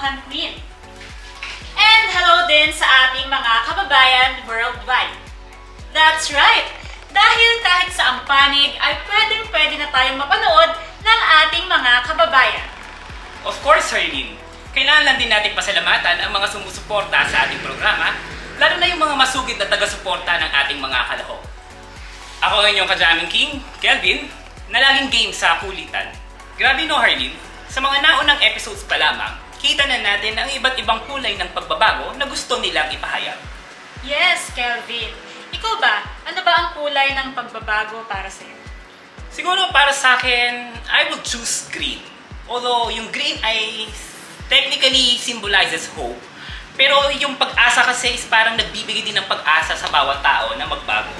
Kalokohan Queen. And hello din sa ating mga kababayan worldwide. That's right! Dahil kahit sa ang panig ay pwedeng-pwede na tayong mapanood ng ating mga kababayan. Of course, Harleen. Kailangan lang din natin pasalamatan ang mga sumusuporta sa ating programa, lalo na yung mga masugid na taga-suporta ng ating mga kalahok. Ako ang inyong ka-jamming king, Kelvin, na laging game sa kulitan. Grabe no, Harleen, sa mga naunang episodes pa lamang, kita na natin ang iba't ibang kulay ng pagbabago na gusto nilang ipahayag. Yes, Kelvin. Ikaw ba? Ano ba ang kulay ng pagbabago para sa'yo? Siguro para sa akin, I would choose green. Although yung green ay technically symbolizes hope, pero yung pag-asa kasi is parang nagbibigay din ng pag-asa sa bawat tao na magbago.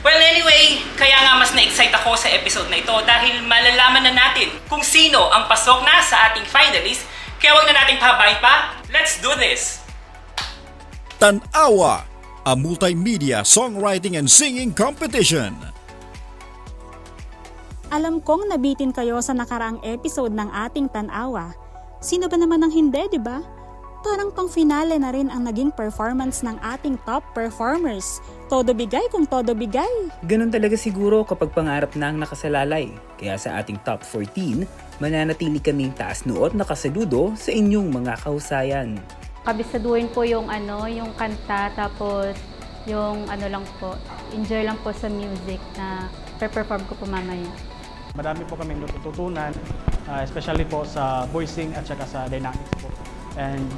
Well, anyway, kaya nga mas na-excite ako sa episode na ito dahil malalaman na natin kung sino ang pasok na sa ating finalist. Kaya wag na nating pahabain pa. Let's do this! Tan-Awa, a multimedia songwriting and singing competition. Alam kong nabitin kayo sa nakaraang episode ng ating Tan-Awa. Sino ba naman ang hindi, di ba? Parang pang-finale na rin ang naging performance ng ating top performers. Todo bigay kung todo bigay. Ganun talaga siguro kapag pangarap na ang nakasalalay. Kaya sa ating top 14, mananatili kaming taas noot na kasaludo sa inyong mga kahusayan. Kabisaduhin po yung yung kanta, tapos yung lang po, enjoy lang po sa music na perform ko po mamaya. Marami po kaming natututunan, especially po sa voicing at saka sa dynamics po. And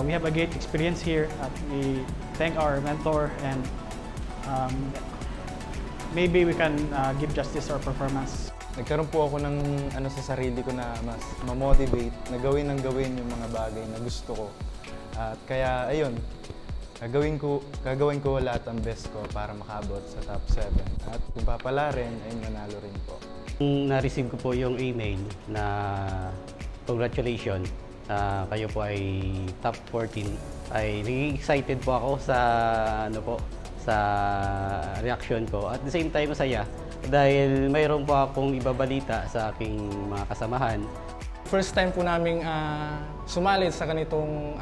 we have a great experience here at we thank our mentor and maybe we can give justice to our performance. Nagkaroon po ako ng sa sarili ko na mas ma-motivate na gawin yung mga bagay na gusto ko. At kaya ayun, gagawin ko lahat ang best ko para makabot sa top 7. At kung papala rin, ay manalo rin po. Na-receive ko po yung email na congratulations, kayo po ay top 14. Ay excited po ako sa sa reaction ko. At the same time masaya dahil mayroon po akong ibabalita sa aking mga kasamahan. First time po naming sumali sa ganitong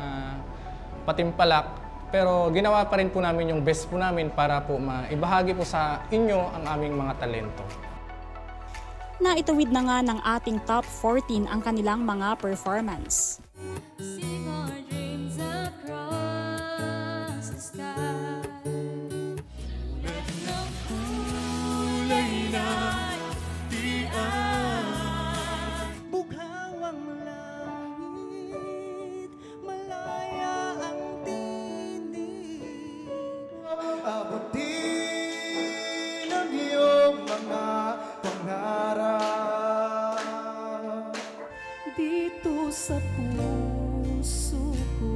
patimpalak, pero ginawa pa rin po namin yung best po namin para po maibahagi po sa inyo ang aming mga talento. Naitawid na nga ng ating top 14 ang kanilang mga performance. Abutin ang iyong mga pangarap dito sa puso ko.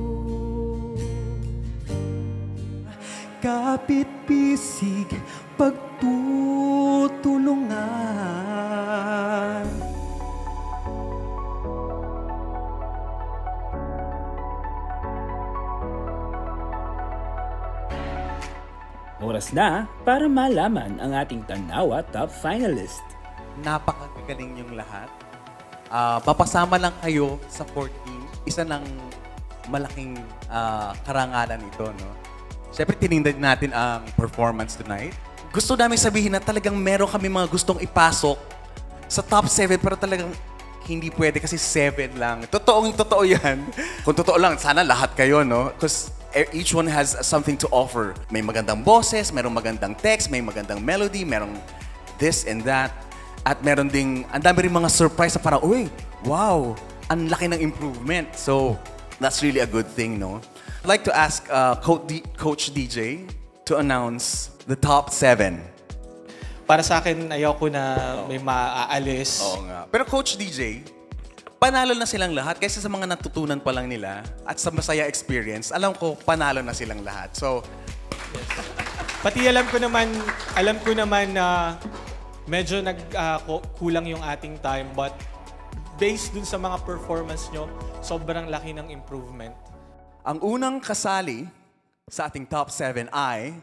Kapit-bisig pagtutulungan. Oras na para malaman ang ating Tan-Awa top finalist. Napakagaling yung lahat. Papasama lang kayo sa 14. Isa ng malaking karangalan ito, no? Siyempre, tinignan natin ang performance tonight. Gusto namin sabihin na talagang meron kami mga gustong ipasok sa top 7, pero talagang hindi pwede kasi 7 lang. Totoo yan. Kung totoo lang, sana lahat kayo, no? Because each one has something to offer. May magandang boses, merong magandang text, may magandang melody, merong this and that. At meron ding, ang dami rin mga surprise na parang, uy, wow, ang laki ng improvement. So, that's really a good thing, no? I'd like to ask Coach DJ to announce the top 7. Para sa akin, ayoko na may maaalis. Oo nga. Pero Coach DJ, panalo na silang lahat kaysa sa mga natutunan pa lang nila at sa masaya experience, alam ko panalo na silang lahat. So, yes. Pati alam ko naman na medyo kulang yung ating time, but based dun sa mga performance nyo, sobrang laki ng improvement. Ang unang kasali sa ating top 7 ay...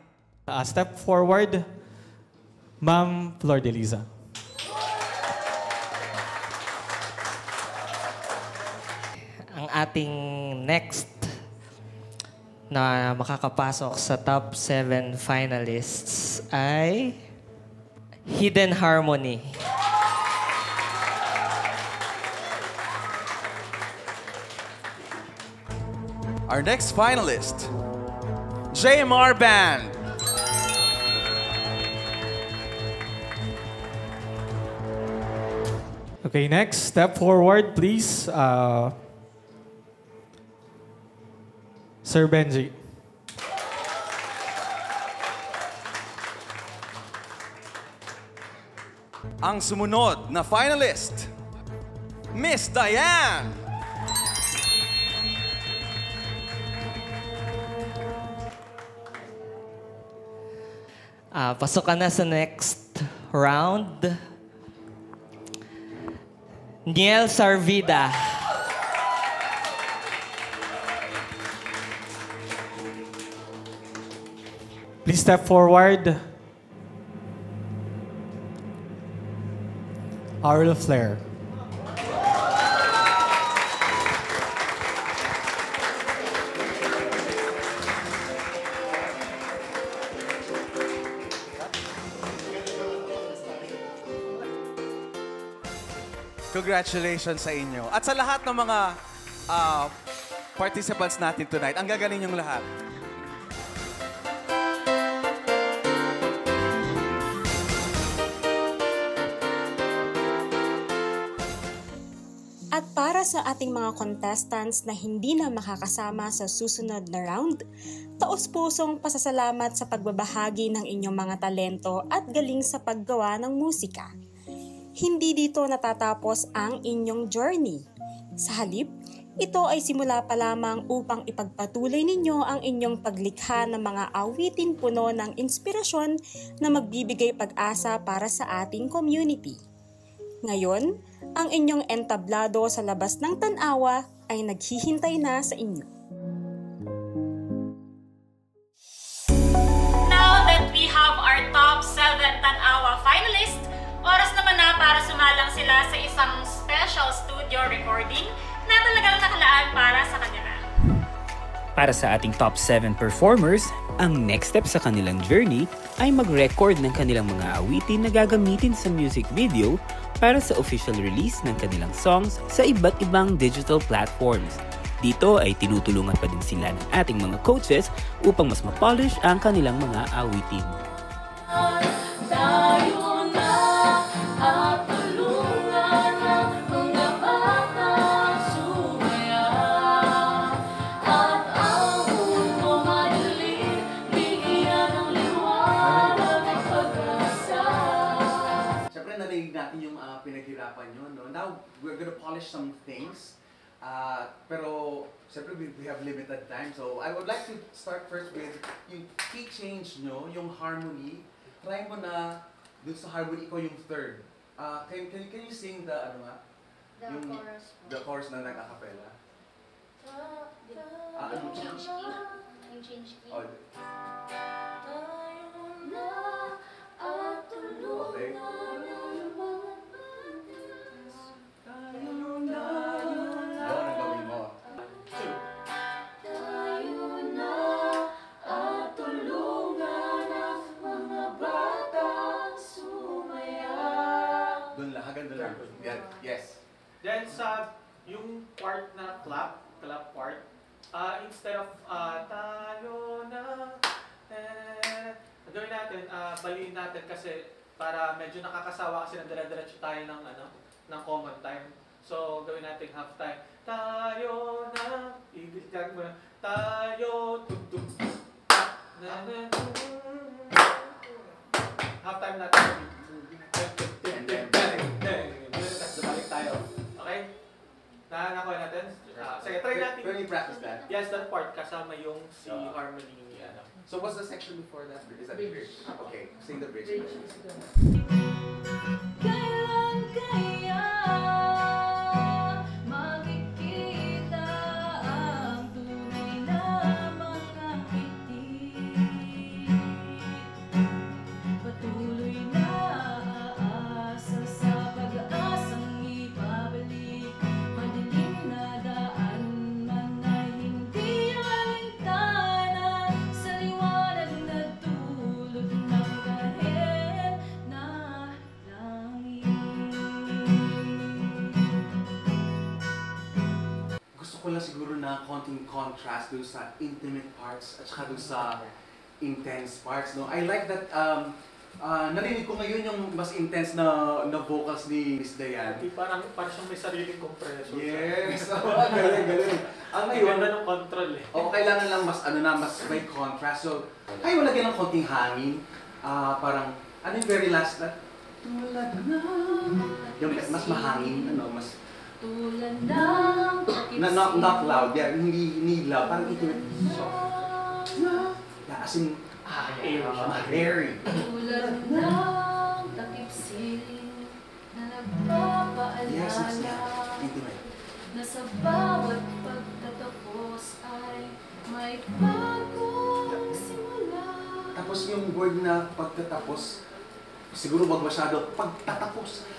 Step forward, Ma'am Flor de Liza. Ang ating next na makakapasok sa top 7 finalists ay Hidden Harmony. Our next finalist, JMR Band. Okay, next, step forward, please. Sir Benji. Ang sumunod na finalist, Miss Diane. Pasok ka na sa next round. Niel Sarvida. Please step forward. Aurel Flair. Congratulations sa inyo. At sa lahat ng mga participants natin tonight, ang gagaling yung lahat. At para sa ating mga contestants na hindi na makakasama sa susunod na round, taos-pusong pasasalamat sa pagbabahagi ng inyong mga talento at galing sa paggawa ng musika. Hindi dito natatapos ang inyong journey. Sa halip, ito ay simula pa lamang upang ipagpatuloy ninyo ang inyong paglikha ng mga awitin puno ng inspirasyon na magbibigay pag-asa para sa ating community. Ngayon, ang inyong entablado sa labas ng Tan-Awa ay naghihintay na sa inyo. Now that we have our top 7 Tan-Awa finalists, oras naman na para sumalang sila sa isang special studio recording na talagang nakalaan para sa kanila. Para sa ating top 7 performers, ang next step sa kanilang journey ay mag-record ng kanilang mga awitin na gagamitin sa music video para sa official release ng kanilang songs sa iba't ibang digital platforms. Dito ay tinutulungan pa din sila ng ating mga coaches upang mas ma-polish ang kanilang mga awitin. Pinaghirapan nyo, no? Now, we're gonna polish some things. Pero, siyempre, we have limited time. So, I would like to start first with yung key change nyo, yung harmony. Try mo na, dun sa harmony, ikaw yung third. Can you sing the, ano nga? The chorus na nag-acapella. Ano change? Yung change key. Oh. Okay. Yes. Then sa yung part na clap part, instead of tayo na, gawin natin, baliin natin kasi para medyo nakakasawa kasi nandira-diretso tayo ng common time. So gawin natin half time. Tayo na, ibigay mo na, tayo, tugtug, half time natin. Balik tayo. Okay? Nakuha natin? Sige, try natin. Can we practice that? Yes, that part kasama yung si harmony. So what's the section before that? Is that bridge? Okay, sing the bridge. Kailan kaya makikita ang tunay na mga ngiti? Patuloy na aasa sa pag-aasang ibabalik madilim na daan. siguro na konting contrast dun sa intimate parts at saka dun sa intense parts, no? I like that, narinig ko ngayon yung mas intense na vocals ni Miss Dayan. Parang siyang may sariling compressor. Yes! Galing. Ngayon, ganda ng control eh. Kailangan lang mas may contrast. So, kayo lagyan ng konting hangin. Parang, yung very last na? Tulad na. Yung mas mahangin, mas... Tulad ng not loud, yeah, hindi loud, parang intimate. Yeah, as in, airy. Tulad ng takip siling na nagpapaalala na sa bawat pagtatapos ay may bagong simula. Tapos yung word na pagtatapos, siguro wag masyado pagtatapos.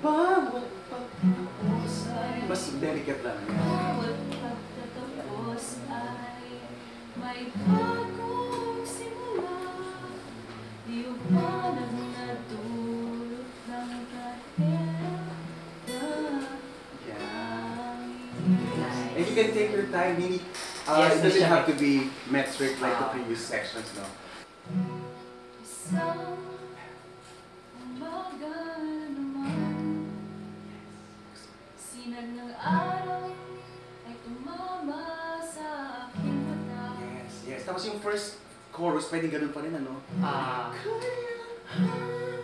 Bawat pagtatapos ay mas delicate lang. Bawat pagtatapos ay may bagong simula. Liwanag na dulot ng kahit And you can take your time, it doesn't have to be metric like the previous sections, no? Isang umaga naman, sinag ng araw ay tumama sa aking mata. Yes. Tapos yung first chorus, pwedeng ganun pa rin, ano?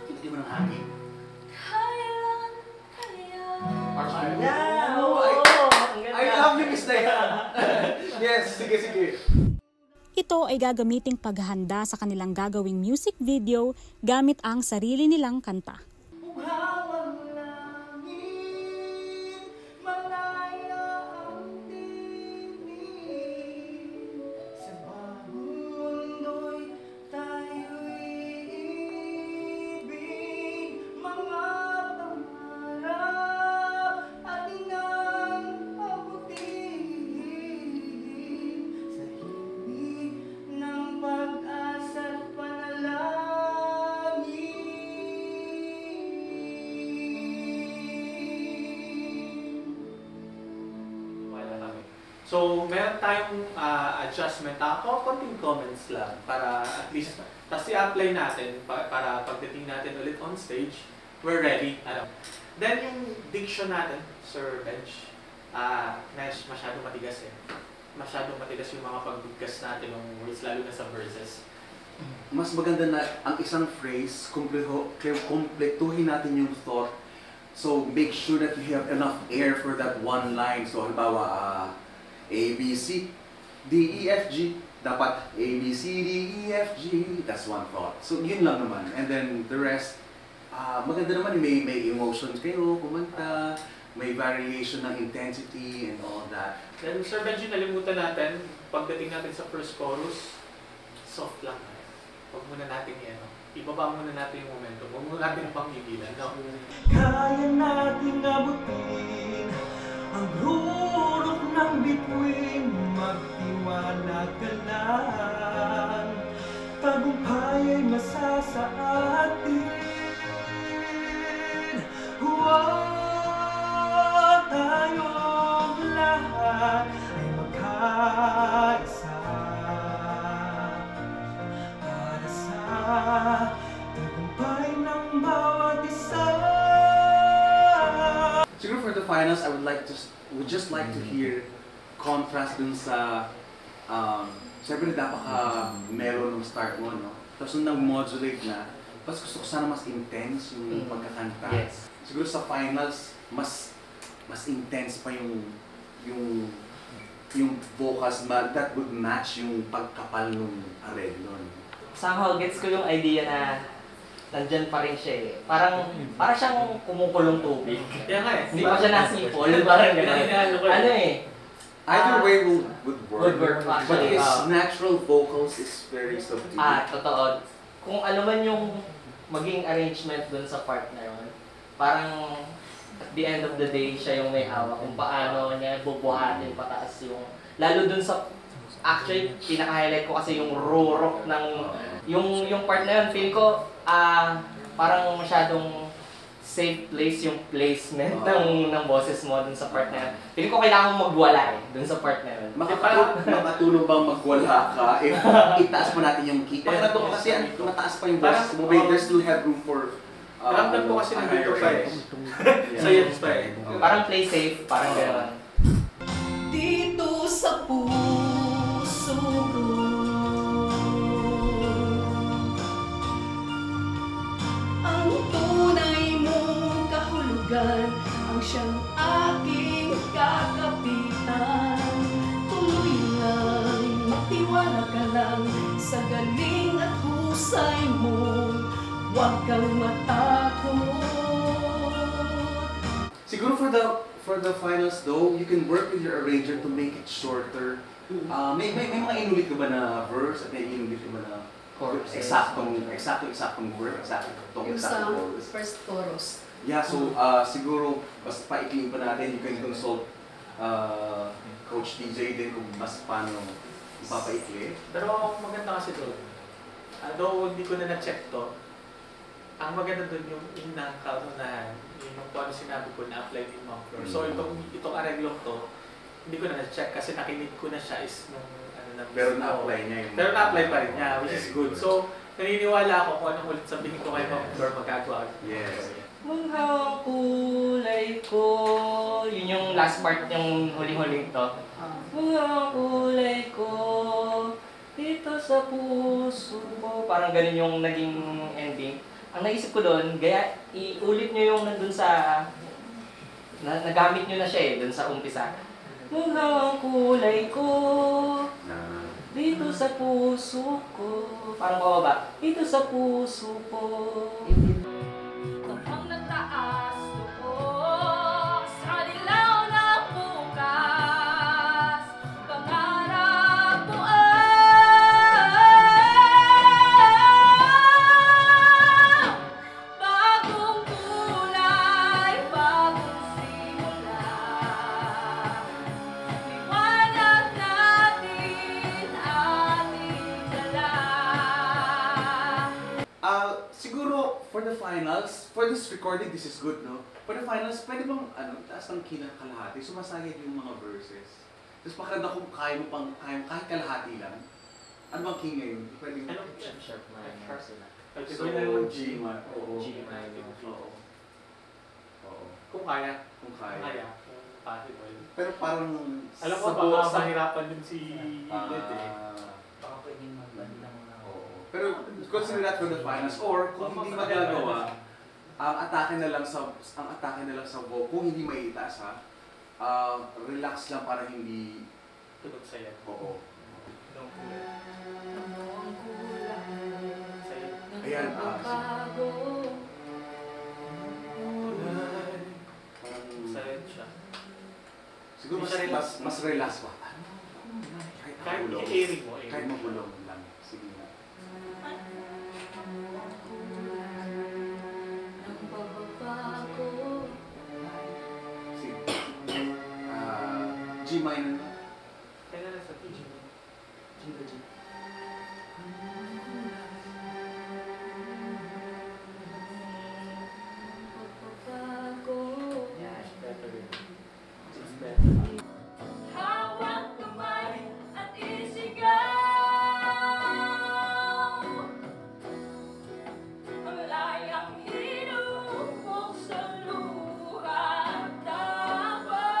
Hindi mo ng hangin. Kailan kaya? I love you, Miss Dayan. Yes, sige. Ito ay gagamiting paghahanda sa kanilang gagawing music video gamit ang sarili nilang kanta. So, meron tayong adjustment. Konting comments lang para at least, tapos i-apply natin para pagdating natin ulit on stage, we're ready. Then yung diction natin, Sir Bench, masyadong matigas eh. Masyadong matigas yung mga pagbigkas natin ng words, lalo na sa verses. Mas maganda na ang isang phrase, kumpletuhin natin yung thought. So, make sure that you have enough air for that one line. So, halimbawa, A, B, C, D, E, F, G. Dapat A, B, C, D, E, F, G. That's one thought. So, yun lang naman. And then, the rest, maganda naman, may emotions kayo, kumanta, may variation ng intensity and all that. Then, Sir Benji, nalimutan natin, pagdating natin sa first chorus, soft lang. Huwag muna natin ibaba muna natin yung momentum. Huwag muna natin panggigilan, no? Kaya natin abutin ang rurok ng bituin, magtiwala ka lang, tagumpay ay masasa atin. Huwag tayong lahat ay magkaisa para sa tagumpay ng bawat isa. Siguro for the finals, I would just like to hear contrast dun sa siyempre napaka-mellow ng start mo, no? Tapos nung nag-modulate na, tapos gusto ko sana mas intense yung pagkakanta. Yes. Siguro sa finals, mas intense pa yung vocals that would match yung pagkapal ng arreglo. Somehow gets ko yung idea na nandyan pa rin siya eh. Parang siyang kumukulong tubig. Kaya nga eh. Hindi pa siya nasipol, parang gano'n. Ano eh. Either way would work. Would work actually. But his natural vocals is very subdued. Totoo. Kung ano man yung maging arrangement dun sa part na yun, parang at the end of the day, siya yung may hawak kung paano niya bubuhatin pataas yung, lalo dun sa, actually, pinaka-highlight ko kasi yung rurok ng, yung part na yun, feel ko, parang masyadong safe place yung placement ng boses mo dun sa part na yun. Feeling ko kailangan mo magwala dun sa part na yun. Makatulong bang magwala ka if itaas pa natin yung key? Pag nandun ka kasi mataas pa yung boses mo, there's still headroom for ramdam ko kasi nandito pa eh. So yun pa eh. Parang play safe, parang gano'n. Dito sa puso ko, ang tunay mong kahulugan, ang siyang aking kakapitan. Tuloy lang, magtiwala ka lang sa galing at husay mo, huwag kang matakot. Siguro for the finals though, you can work with your arranger to make it shorter. May mga inulit ka ba na verse at may inulit ka ba na chorus? Eksaktong verse, eksaktong chorus. First chorus. Yeah, so siguro mas paikling pa natin, you can consult Coach DJ din kung mas paano ipapaikli. Pero maganda kasi doon. Though hindi ko na na-check to, ang maganda doon yung inang kaunahan, yung kung ano sinabi ko na-apply ni Ma'am Flor. So itong areglong to, hindi ko na na-check kasi nakinig ko na siya is nung ano na. Pero na-apply niya yung... Pero na-apply pa rin niya, which is good. So naniniwala ako kung anong ulit sabihin ko kay Ma'am Flor magagawa. Yes. Mga kulay ko, yun yung last part yung huling-huling to. Mga kulay ko, dito sa puso ko. Parang ganun yung naging ending. Ang naisip ko doon, gaya iulit nyo yung nandun sa... nagamit nyo na siya eh, dun sa umpisa. Mga kulay ko, dito sa puso ko. Parang bababa, dito sa puso ko. Ang nagtaas ko sa dilaw ng bukas, pangarap ko bagong kulay, bagong simula. Liwanag natin ating dala. Siguro for the finals, for this recording, this is good, no? For the finals, pwede bang taas ng key ng kalahati, sumasayad yung mga verses. Tapos pakiramdam kung kaya mo kahit kalahati lang. Ano bang key ngayon? Pwede mo? Sharp minor sila. So, G minor. Oo. G minor. Oo. Kung kaya. Kung kaya. Kung possible. Pero parang... Alam ko baka mahirapan din si Led eh. Baka pwedeng magbanlang na. Pero consider that for the finals, or kung hindi magagawa, ang atake na lang sa vocal, kung hindi maiitaas ha, relax lang para hindi tunog saya. Oo. Ano ang kulay Ayan, bago? Sayad siya. Siguro mas relax pa. Kahit i-airing mo. Kahit mabulong lang. Sige na. G minor na. Kaya na sa G. G. Hawak kamay at isigaw ang layang hinubog sa luha at tapang.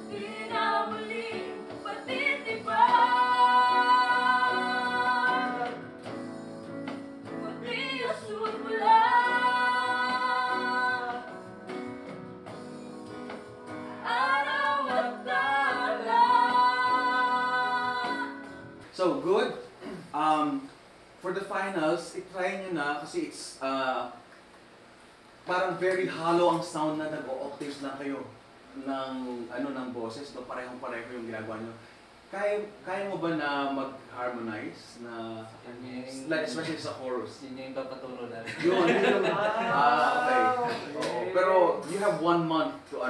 Di na muling patitibag, kundi asul mula. So, good. For the finals, i-try nyo na kasi it's parang very hollow ang sound na nag-o-octaves lang kayo ng boses, no? Parehong-pareho yung ginagawa nyo. Kaya mo ba na mag-harmonize na like especially sa chorus? Yun yung papatulo na. Yun yung okay. Oo. Pero you have 1 month to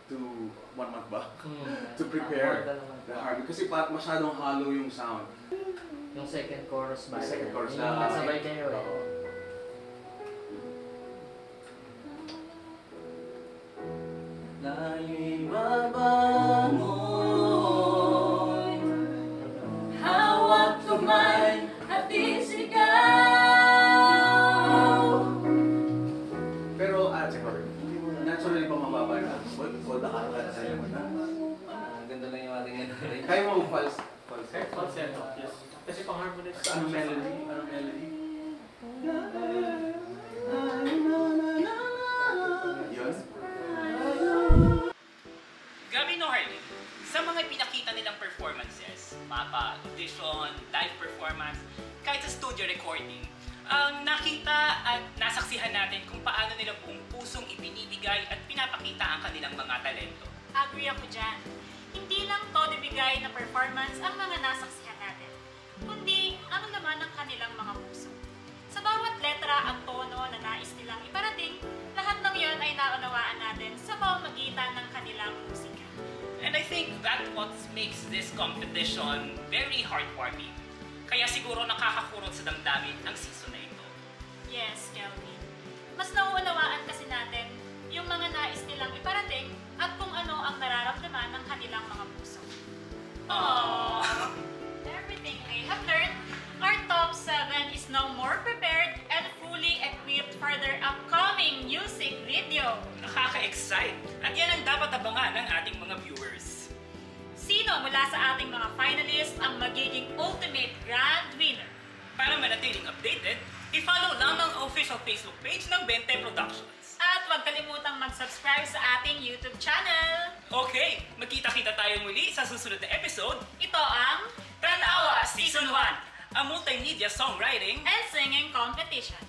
to 1 month ba? To prepare the harmony kasi masyadong hollow yung sound. Yung second chorus ba? Yung second chorus Yung na- kasabay kayo eh. Oo. Tayo'y mabangon, hawak kamay at isigaw. Pero, siguro, naturally pa mababa na. Hold the kanta sa iyo na. Ganda lang yung ating ano. Kaya mo false. Falsetto, yes. Kasi pang-harmonize. Sa anong melody? Anong melody? Yun? Grabe no, Harley. Sa mga pinakita nilang performances, mapa, audition, live performance, kahit sa studio recording, nakita at nasaksihan natin kung paano nila buong pusong ibinibigay at pinapakita ang kanilang mga talento. Agree ako dyan. Hindi lang todo bigay na performance ang mga nasaksihan natin, kundi ang laman ng kanilang mga puso. Sa bawat letra at tono na nais nilang iparating, lahat ng yon ay naunawaan natin sa pamamagitan ng kanilang musika. And I think that's what makes this competition very heartwarming. Kaya siguro nakakakurot sa damdamin ang season na ito. Yes, Kelvin. Mas nauunawaan kasi natin yung mga nais nilang iparating at kung ano ang nararamdaman ng kanilang mga puso. Aww! Everything I have learned, our top 7 is now more prepared and fully equipped for their upcoming music video. Nakaka-excite! At yan ang dapat abangan ng ating mga viewers. Sino mula sa ating mga finalists ang magiging ultimate grand winner? Para manatiling updated, i-follow lang ang official Facebook page ng Bente Productions. At huwag kalimutang mag-subscribe sa ating YouTube channel. Okay, magkita-kita tayo muli sa susunod na episode. Ito ang Tanawa Season 1, a multimedia songwriting and singing competition.